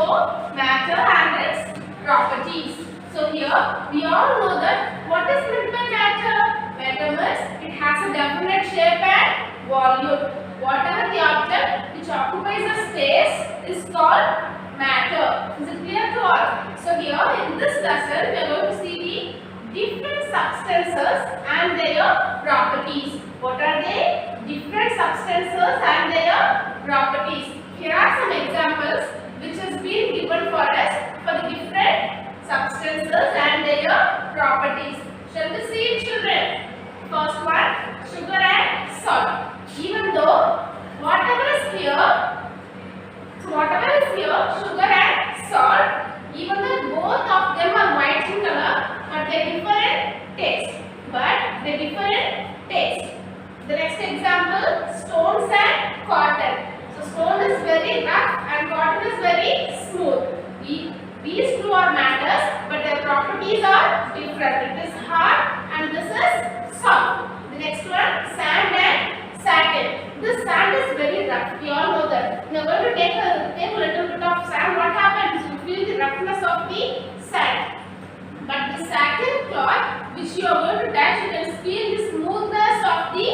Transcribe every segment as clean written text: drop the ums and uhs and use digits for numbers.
show matter and its properties. So here we all know that what is meant by matter. Matter means it has a definite shape and volume. Whatever the object which occupies a space is called matter. Is it clear to all? So here in this lesson we are going to see the different substances and their properties. What are they? Different substances and their properties. Here are some examples which has been given for us for the different substances and their properties. Shall we see it, children? First one, sugar and salt. Even though whatever is here, sugar and salt, even though both of them are white in color, but they differ in taste. The next example, stones and cotton. So stone is very rough and cotton is very smooth. These two are matters, but their properties are different. It is hard and this is soft. The next one, sand and satin. This sand is very rough. We all know that. We are going to take a little bit of sand. What happens? You feel the roughness of the sand. But the satin cloth which you are going to touch, you can feel the smoothness of the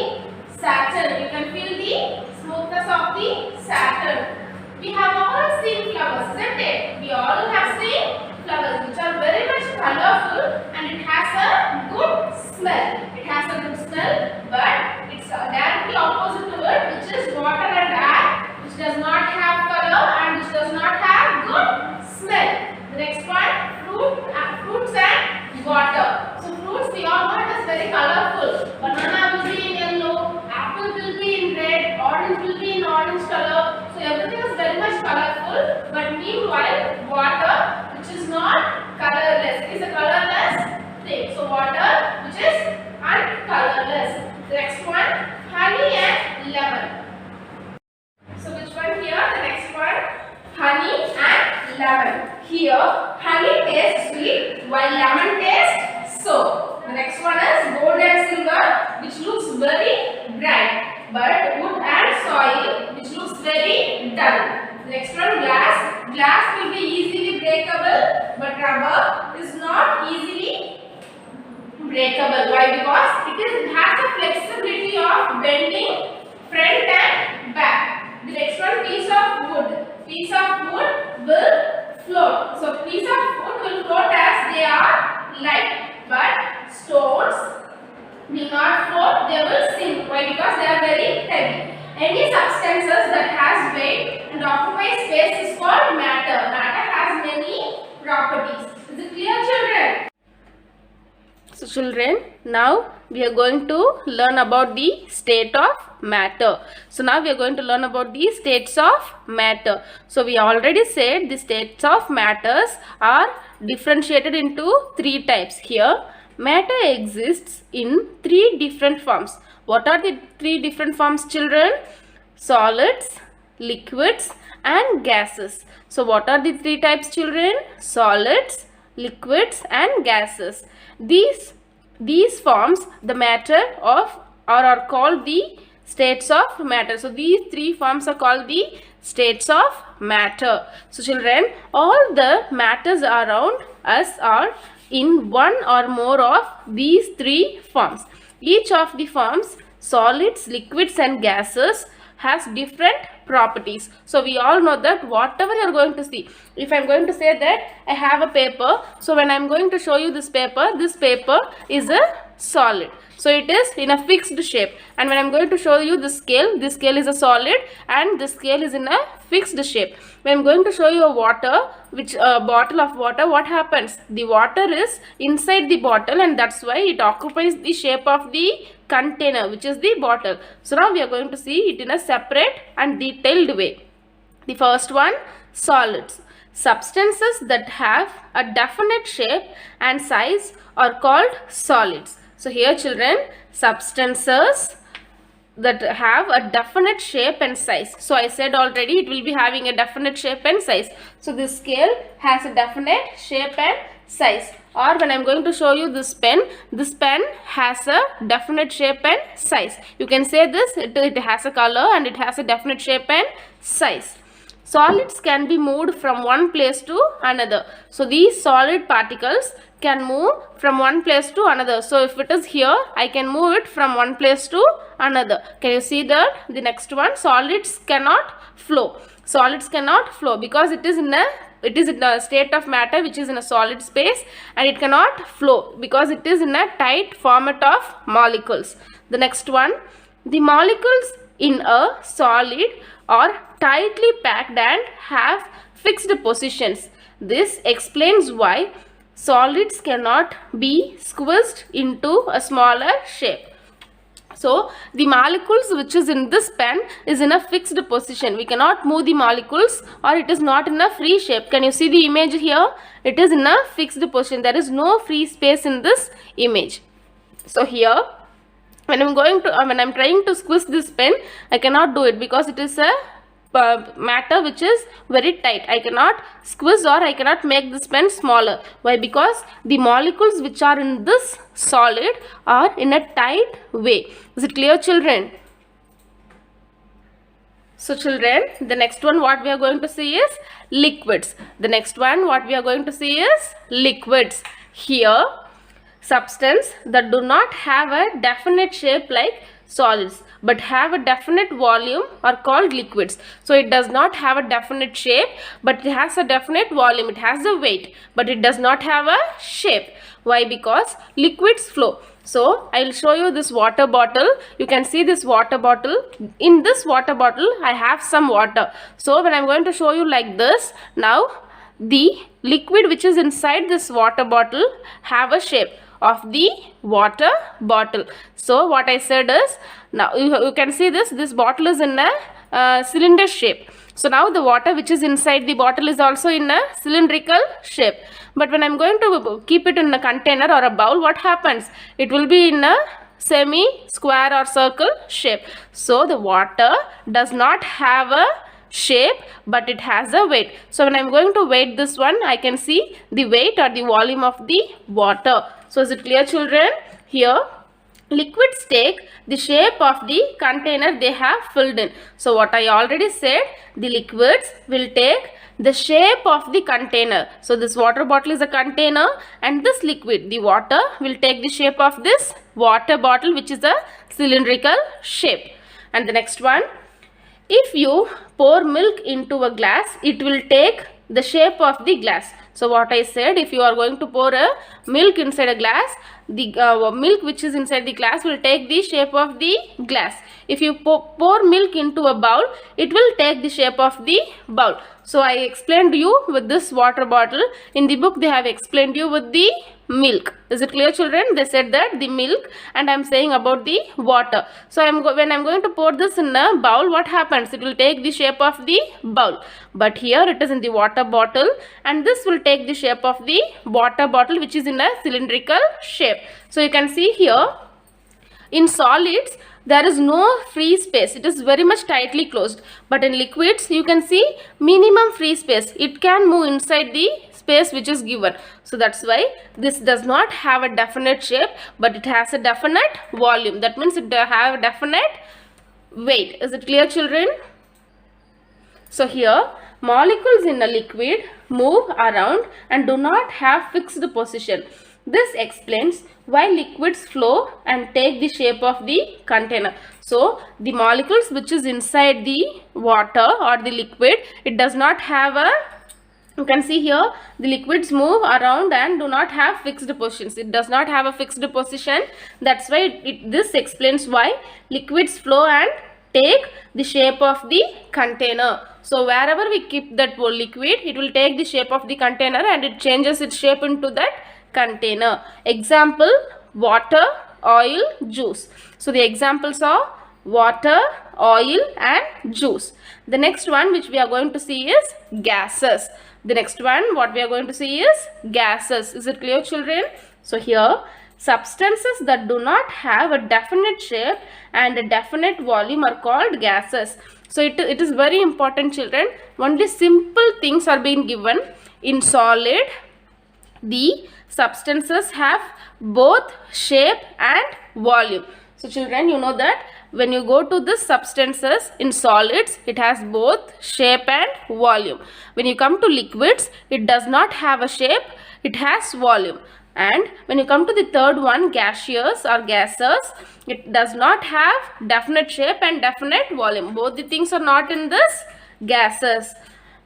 satin. You can feel the smoothness of the satin. We have all seen flowers, isn't it? We all have seen flowers which are very much colorful and it has a good smell. But it's directly opposite to it, which is water and air, which does not have color and which does not have good smell. The next one, fruits and water. So fruits, we all know it is very colorful. Banana will be in yellow, apple will be in red, orange will be in orange color. So everything is very much colorful. But meanwhile, water, which is not colorless, is a colorless thing. So water, which is uncolorless. The next one, honey and lemon. So which one here? The next one, honey and lemon. Here, honey tastes sweet while lemon tastes sour. The next one is gold and silver, which looks very bright, but wood and soil, which looks very dull. The next one, glass. Glass will be easily breakable, but rubber is not easily breakable. Why? Because it has a flexibility of bending front and back. The next one, piece of wood. Piece of wood will float. So piece of wood will float as they are light, but stones will not float, they will sink. Why? Because they are very heavy. Any substances that has weight and occupies space is called matter. Matter has many properties. Is it clear, children? So children, now we are going to learn about the state of matter. So now we are going to learn about the states of matter. So we already said the states of matters are differentiated into three types. Here, matter exists in three different forms. What are the three different forms, children? Solids, liquids and gases. So what are the three types, children? Solids, liquids and gases. These forms the matter of or are called the states of matter. So these three forms are called the states of matter. So children, all the matters around us are in one or more of these three forms. Each of the forms, solids, liquids and gases, has different properties. So we all know that whatever you are going to see, if I am going to say that I have a paper, so when I am going to show you this paper is a solid. So it is in a fixed shape. And when I am going to show you this scale is a solid and this scale is in a fixed shape. When I am going to show you a water, bottle of water, what happens? The water is inside the bottle and that's why it occupies the shape of the container, which is the bottle. So now we are going to see it in a separate and detailed way. The first one, solids. Substances that have a definite shape and size are called solids. So here, children, substances that have a definite shape and size. So I said already it will be having a definite shape and size. So this scale has a definite shape and size. Or when I am going to show you this pen has a definite shape and size. You can say this, it has a color and it has a definite shape and size. solids can be moved from one place to another. So these solid particles can move from one place to another. So if it is here, I can move it from one place to another. Can you see that? The next one, solids cannot flow. Solids cannot flow because it is in a state of matter which is in a solid space, and it cannot flow because it is in a tight format of molecules. The next one, the molecules in a solid are tightly packed and have fixed positions. This explains why solids cannot be squeezed into a smaller shape. So the molecules which is in this pen is in a fixed position. We cannot move the molecules, or it is not in a free shape. Can you see the image here? It is in a fixed position. There is no free space in this image. So here, when I'm trying to squeeze this pen, I cannot do it because it is a matter which is very tight. I cannot squeeze, or I cannot make this pen smaller. Why? Because the molecules which are in this solid are in a tight way. Is it clear, children? So children, the next one what we are going to see is liquids. The next one what we are going to see is liquids. Here, substance that do not have a definite shape like solids but have a definite volume are called liquids. So it does not have a definite shape, but it has a definite volume. It has a weight, but it does not have a shape. Why? Because liquids flow. So I will show you this water bottle. You can see this water bottle. In this water bottle I have some water. So when I am going to show you like this, now the liquid which is inside this water bottle have a shape of the water bottle. So what I said is, now you can see this bottle is in a cylinder shape. So now the water which is inside the bottle is also in a cylindrical shape. But when I'm going to keep it in a container or a bowl, what happens? It will be in a semi-square or circle shape. So the water does not have a shape, but it has a weight. So when I'm going to weight this one, I can see the weight or the volume of the water. So is it clear, children? Here, liquids take the shape of the container they have filled in. So what I already said, the liquids will take the shape of the container. So this water bottle is a container, and this liquid, the water, will take the shape of this water bottle which is a cylindrical shape. And the next one, if you pour milk into a glass, it will take the shape of the glass. So what I said, if you are going to pour a milk inside a glass, the milk which is inside the glass will take the shape of the glass. If you pour milk into a bowl, it will take the shape of the bowl. So I explained you with this water bottle. In the book they have explained you with the milk. Is it clear, children? They said that the milk, and I am saying about the water. So when I am going to pour this in a bowl, what happens? It will take the shape of the bowl. But here it is in the water bottle, and this will take the shape of the water bottle which is in a cylindrical shape. So you can see here, in solids there is no free space. It is very much tightly closed. But in liquids you can see minimum free space. It can move inside the space which is given. So that's why this does not have a definite shape, but it has a definite volume. That means it have a definite weight. Is it clear, children? So here, molecules in a liquid move around and do not have fixed position. This explains why liquids flow and take the shape of the container. So the molecules which is inside the water or the liquid, it does not have a, you can see here, the liquids move around and do not have fixed positions. It does not have a fixed position. That's why this explains why liquids flow and take the shape of the container. So wherever we keep that liquid, it will take the shape of the container and it changes its shape into that container. Example, water, oil, juice. So the examples are water, oil and juice. The next one which we are going to see is gases. The next one what we are going to see is gases. Is it clear, children? So here, substances that do not have a definite shape and a definite volume are called gases. So it is very important, children. Only simple things are being given. In solid, the substances have both shape and volume. So children, you know that when you go to the substances in solids, it has both shape and volume. When you come to liquids, it does not have a shape, it has volume. And when you come to the third one, gaseous or gases, it does not have definite shape and definite volume. Both the things are not in this gases.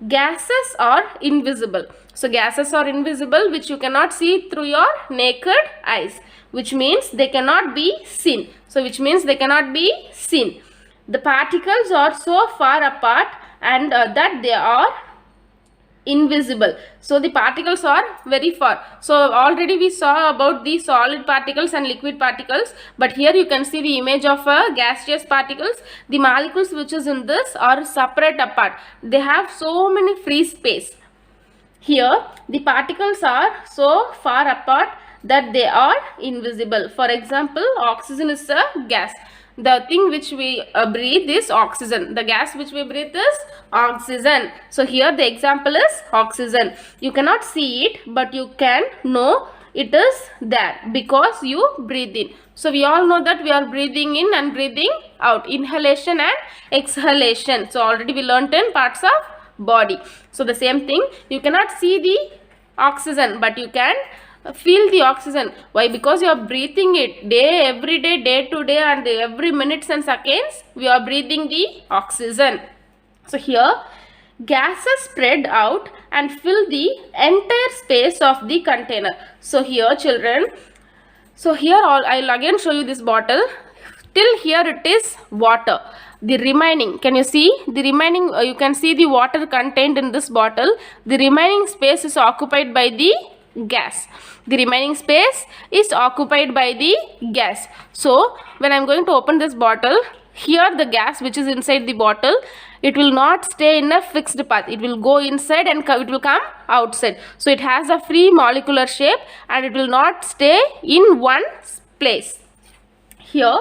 Gases are invisible. So gases are invisible, which you cannot see through your naked eyes, which means they cannot be seen. So which means they cannot be seen. The particles are so far apart and that they are invisible. So the particles are very far. So already we saw about the solid particles and liquid particles, but here you can see the image of gaseous particles. The molecules which is in this are separate apart. They have so many free space. Here the particles are so far apart that they are invisible. For example, oxygen is a gas. The thing which we breathe is oxygen. The gas which we breathe is oxygen. So here the example is oxygen. You cannot see it, but you can know it is there because you breathe in. So we all know that we are breathing in and breathing out. Inhalation and exhalation. So already we learnt in parts of body. So the same thing, you cannot see the oxygen, but you can feel the oxygen. Why? Because you are breathing it every day, day to day, and every minutes and seconds we are breathing the oxygen. So here gases spread out and fill the entire space of the container. So here children, so here I'll again show you this bottle. Till here it is water. The remaining, can you see the remaining, you can see the water contained in this bottle. The remaining space is occupied by the gas. The remaining space is occupied by the gas. So when I'm going to open this bottle, here the gas which is inside the bottle, it will not stay in a fixed path. It will go inside and it will come outside. So it has a free molecular shape and it will not stay in one place. Here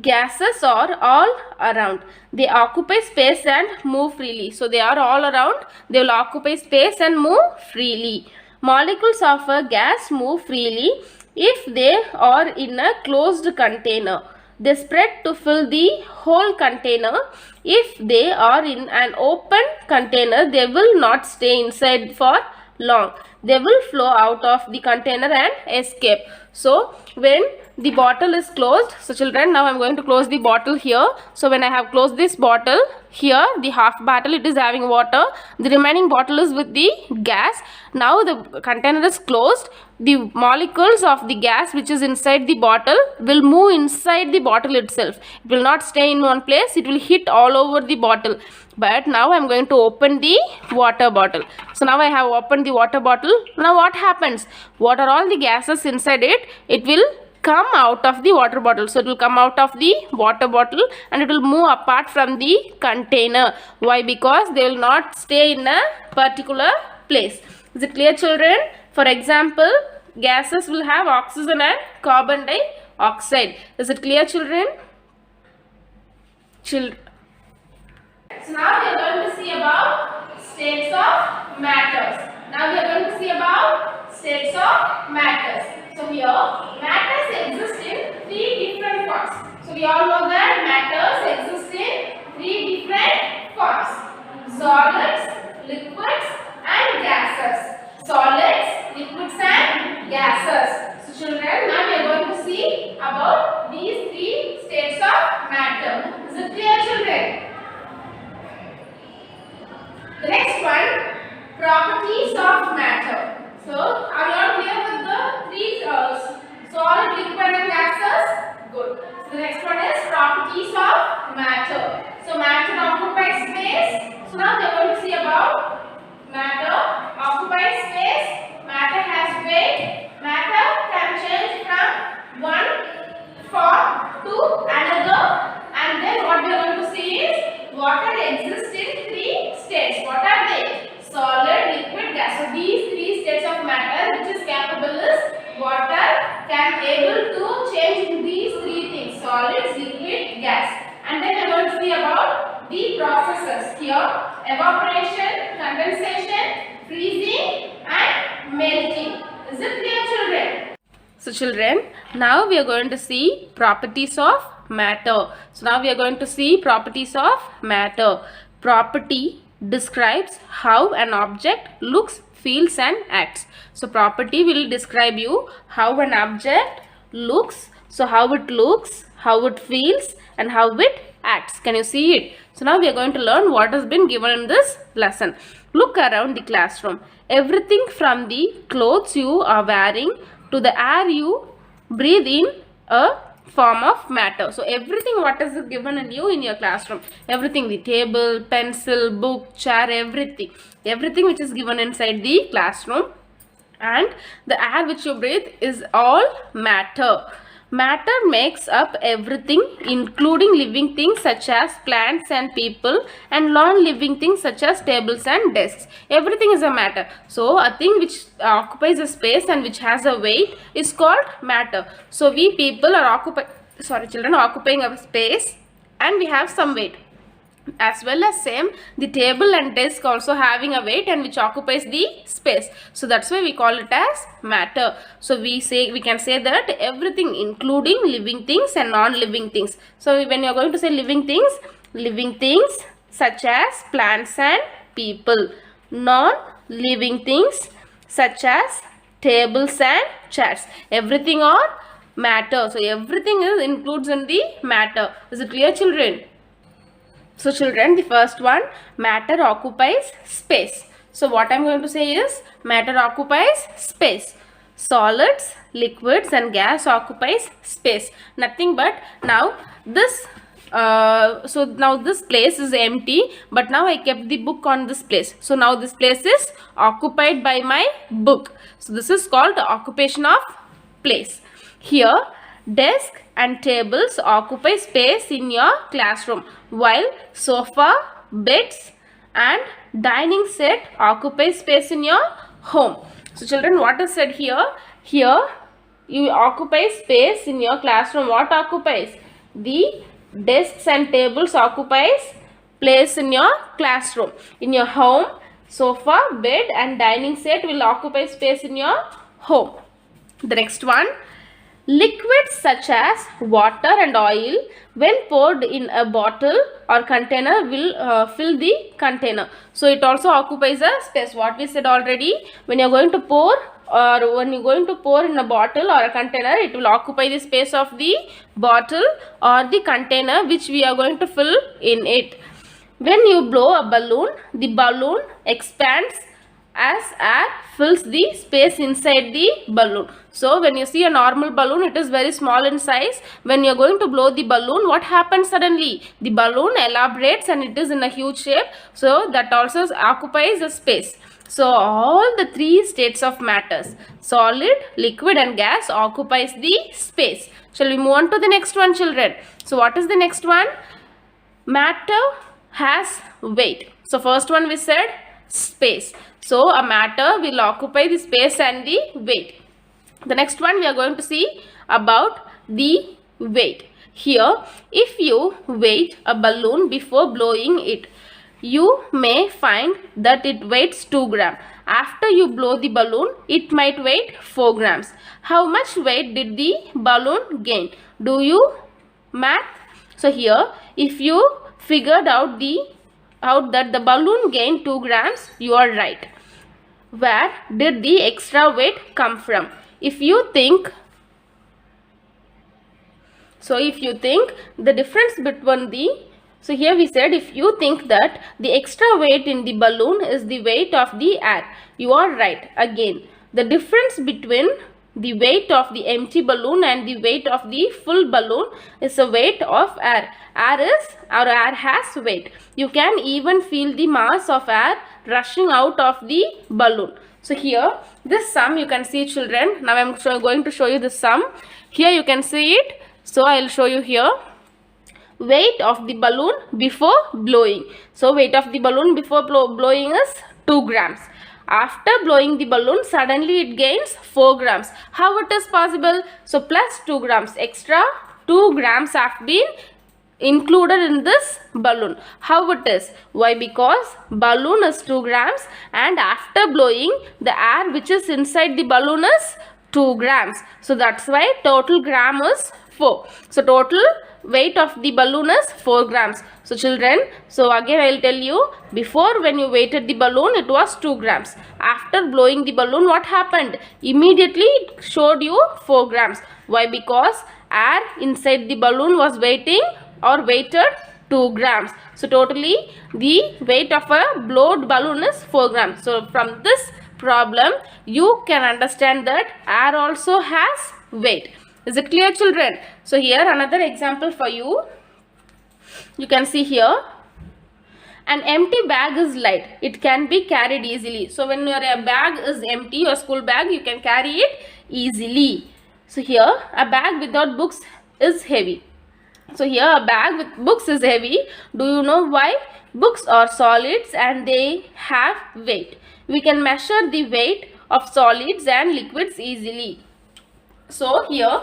gases are all around. They occupy space and move freely. So they are all around. They will occupy space and move freely. Molecules of a gas move freely if they are in a closed container. They spread to fill the whole container. If they are in an open container, they will not stay inside for long. They will flow out of the container and escape. So when the bottle is closed, so children, now I am going to close the bottle here. So when I have closed this bottle, here the half bottle it is having water, the remaining bottle is with the gas. Now the container is closed. The molecules of the gas which is inside the bottle will move inside the bottle itself. It will not stay in one place, it will hit all over the bottle. But now I am going to open the water bottle. So now I have opened the water bottle. Now what happens? What are all the gases inside it? It will come out of the water bottle. So it will come out of the water bottle and it will move apart from the container. Why? Because they will not stay in a particular place. Is it clear, children? For example, gases will have oxygen and carbon dioxide. Is it clear, children? So now we are going to see about states of matters. Now we are going to see about states of matters. So here matters exist in three different forms. So we all know that matters exist in three different forms: solids, liquids and gases. Solids, liquids and gases. So children, now we are going to see about these three states of matter. Is it clear, children? The next one, properties of matter. So, are you all clear with the three solid, liquid and gases? Good. So, the next one is properties of matter. So, matter occupies space. So, now we are going to see about matter occupies space. Matter has weight. Matter can change from one form to another. And then what we are going to see is water exists in three states. What are they? Solid, liquid, gas. So these three states of matter which is capable is water can able to change in these three things: solids, liquid, gas. And then we are going to see about the processes here: evaporation, condensation, freezing and melting. Is it clear, children? So children, now we are going to see properties of matter. So now we are going to see properties of matter. Property describes how an object looks, feels and acts. So property will describe you how an object looks, so how it looks, how it feels and how it acts. Can you see it? So now we are going to learn what has been given in this lesson. Look around the classroom. Everything from the clothes you are wearing to the air you breathe in a form of matter. So everything what is given in you in your classroom, everything, the table, pencil, book, chair, everything which is given inside the classroom and the air which you breathe is all matter. Matter makes up everything including living things such as plants and people and non-living things such as tables and desks. Everything is a matter. So a thing which occupies a space and which has a weight is called matter. So we people are occupying a space and we have some weight. As well as same, the table and desk also having a weight and which occupies the space. So that's why we call it as matter. So we can say that everything including living things and non-living things. So when you are going to say living things such as plants and people. Non-living things such as tables and chairs. Everything are matter. So everything is includes in the matter. Is it clear, children? So children, the first one, matter occupies space. So what I am going to say is matter occupies space. Solids, liquids and gas occupies space. Nothing but now this so now this place is empty, but now I kept the book on this place. So now this place is occupied by my book. So this is called occupation of place. Here desk and tables occupy space in your classroom, while sofa, beds and dining set occupy space in your home. So children, what is said here? Here you occupy space in your classroom. What occupies? The desks and tables occupies place in your classroom. In your home, sofa, bed and dining set will occupy space in your home. The next one, liquids such as water and oil when poured in a bottle or container will fill the container. So it also occupies a space. What we said already, when you are going to pour or when you are going to pour in a bottle or a container, it will occupy the space of the bottle or the container which we are going to fill in it. When you blow a balloon, the balloon expands as air fills the space inside the balloon. So when you see a normal balloon, it is very small in size. When you are going to blow the balloon, what happens suddenly? The balloon elaborates and it is in a huge shape. So that also occupies a space. So all the three states of matters, solid, liquid and gas, occupies the space. Shall we move on to the next one, children? So what is the next one? Matter has weight. So first one we said space. So a matter will occupy the space and the weight. The next one we are going to see about the weight. Here, if you weight a balloon before blowing it, you may find that it weighs 2 grams. After you blow the balloon, it might weigh 4 grams. How much weight did the balloon gain? Do you math? So here, if you figured out that the balloon gained 2 grams, you are right. Where did the extra weight come from? If you think the difference between so here we said if you think that the extra weight in the balloon is the weight of the air, you are right. Again, the difference between the weight of the empty balloon and the weight of the full balloon is the weight of air. Air has weight. You can even feel the mass of air rushing out of the balloon. So here this sum you can see, children. Now I am going to show you the sum. Here you can see it. So I will show you here. Weight of the balloon before blowing. So weight of the balloon before blowing is 2 grams. After blowing the balloon, suddenly it gains 4 grams. How it is possible? So plus 2 grams. Extra 2 grams have been included in this balloon. How it is? Why? Because balloon is 2 grams and after blowing, the air which is inside the balloon is 2 grams. So that's why total gram is 4. So total weight of the balloon is 4 grams. So children, so again I will tell you, before when you weighted the balloon it was 2 grams. After blowing the balloon, what happened? Immediately it showed you 4 grams. Why? Because air inside the balloon was weighted 2 grams. So totally the weight of a blown balloon is 4 grams. So from this problem you can understand that air also has weight. Is it clear, children? So here another example for you. You can see here, an empty bag is light. It can be carried easily. So when your bag is empty, your school bag, you can carry it easily. So here a bag without books is heavy. So here a bag with books is heavy. Do you know why? Books are solids and they have weight. We can measure the weight of solids and liquids easily. So here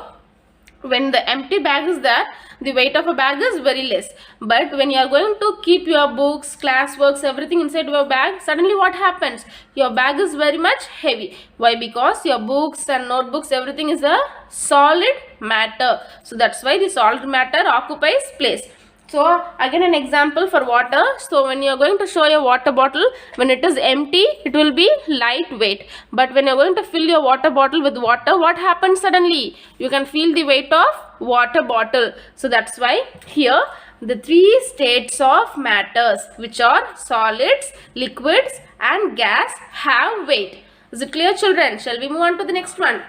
when the empty bag is there, the weight of a bag is very less. But when you are going to keep your books, classworks, everything inside your bag, suddenly what happens? Your bag is very much heavy. Why? Because your books and notebooks, everything is a solid matter. So that's why the solid matter occupies place. So again an example for water. So when you are going to show your water bottle, when it is empty, it will be lightweight. But when you are going to fill your water bottle with water, what happens suddenly? You can feel the weight of water bottle. So that's why here the 3 states of matters, which are solids, liquids and gas, have weight. Is it clear, children? Shall we move on to the next one?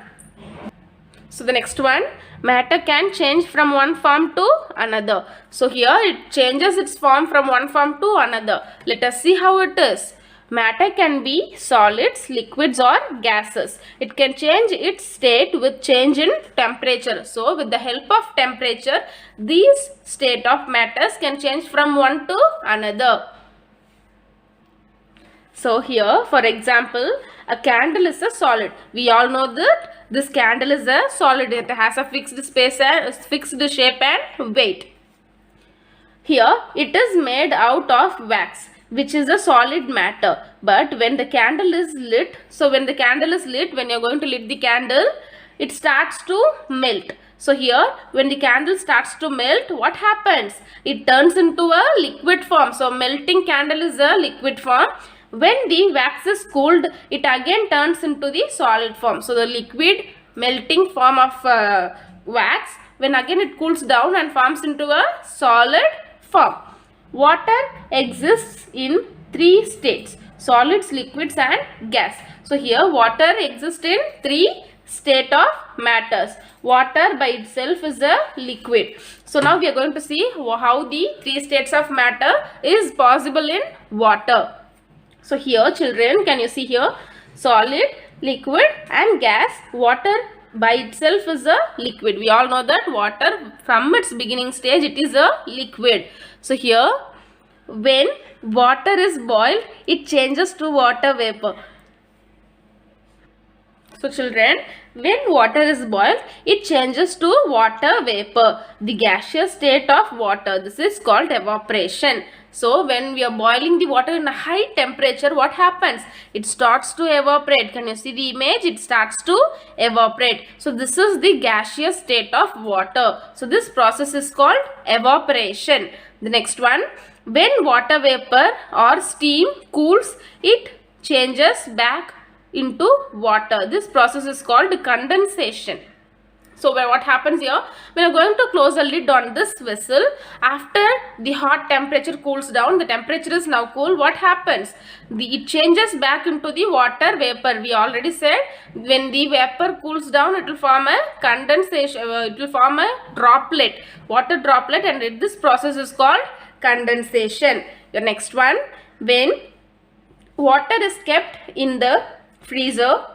So the next one, matter can change from one form to another. So here it changes its form from one form to another. Let us see how it is. Matter can be solids, liquids or gases. It can change its state with change in temperature. So with the help of temperature, these state of matters can change from one to another. So here, for example, a candle is a solid. We all know that this candle is a solid. It has a fixed space and fixed shape and weight. Here, it is made out of wax, which is a solid matter. But when the candle is lit, when you are going to lit the candle, it starts to melt. So here, when the candle starts to melt, what happens? It turns into a liquid form. So melting candle is a liquid form. When the wax is cooled, it again turns into the solid form. So the liquid melting form of wax, when again it cools down and forms into a solid form. Water exists in 3 states: solids, liquids and gas. So here water exists in 3 states of matters. Water by itself is a liquid. So now we are going to see how the 3 states of matter is possible in water. So here, children, can you see here? Solid, liquid and gas. Water by itself is a liquid. We all know that water from its beginning stage, it is a liquid. So here, when water is boiled, it changes to water vapor. So children, when water is boiled, it changes to water vapor, the gaseous state of water. This is called evaporation. So when we are boiling the water in a high temperature, what happens? It starts to evaporate. Can you see the image? It starts to evaporate. So this is the gaseous state of water. So this process is called evaporation. The next one, when water vapor or steam cools, it changes back into water. This process is called condensation. So what happens here? We are going to close a lid on this vessel. After the hot temperature cools down, the temperature is now cool. What happens? It changes back into the water vapor. We already said when the vapor cools down, it will form a condensation. It will form a droplet, water droplet, and this process is called condensation. The next one, when water is kept in the freezer,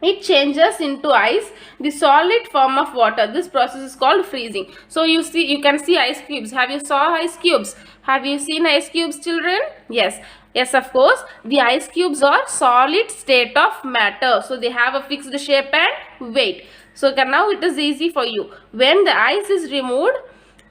it changes into ice, the solid form of water. This process is called freezing. So you can see ice cubes. Have you saw ice cubes? Have you seen ice cubes, children? Yes. Yes, of course. The ice cubes are solid state of matter. So they have a fixed shape and weight. So now it is easy for you. When the ice is removed,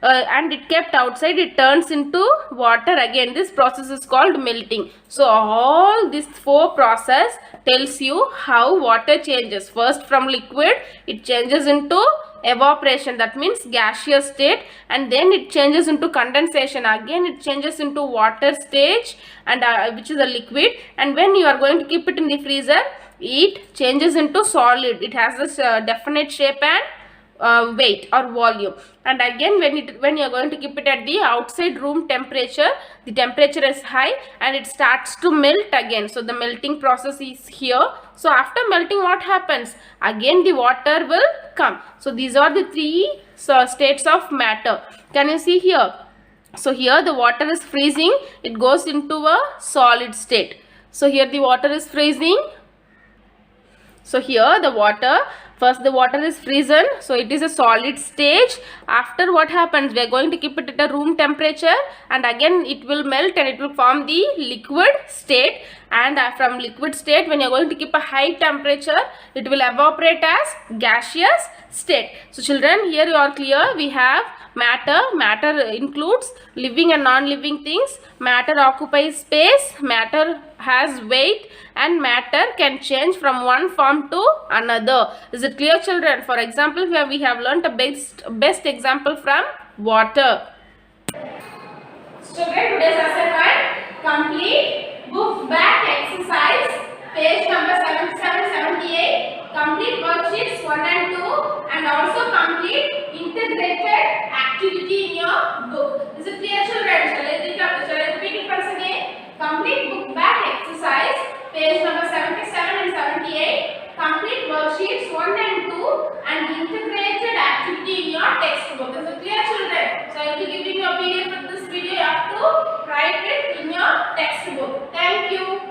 and it kept outside, it turns into water again. This process is called melting. So all these 4 process tells you how water changes. First, from liquid it changes into evaporation, that means gaseous state, and then it changes into condensation, again it changes into water stage, and which is a liquid, and when you are going to keep it in the freezer, it changes into solid. It has this definite shape and weight or volume. And again when you are going to keep it at the outside room temperature, the temperature is high and it starts to melt again. So the melting process is here. So after melting, what happens? Again the water will come. So these are the three states of matter. Can you see here? So here the water is freezing, it goes into a solid state. So here the water is freezing. So here the water, first the water is frozen, so it is a solid stage. After, what happens? We are going to keep it at a room temperature, and again it will melt and it will form the liquid state. And from liquid state, when you are going to keep a high temperature, it will evaporate as gaseous state. So children, here you are clear. We have matter. Matter includes living and non-living things. Matter occupies space, matter has weight, and matter can change from one form to another. Is it clear, children? For example, here we have learnt a best example from water. Children, today's assignment complete book back exercise page number 77-78, complete worksheets 1 and 2, and also complete integrated activity in your book. Is it clear, children?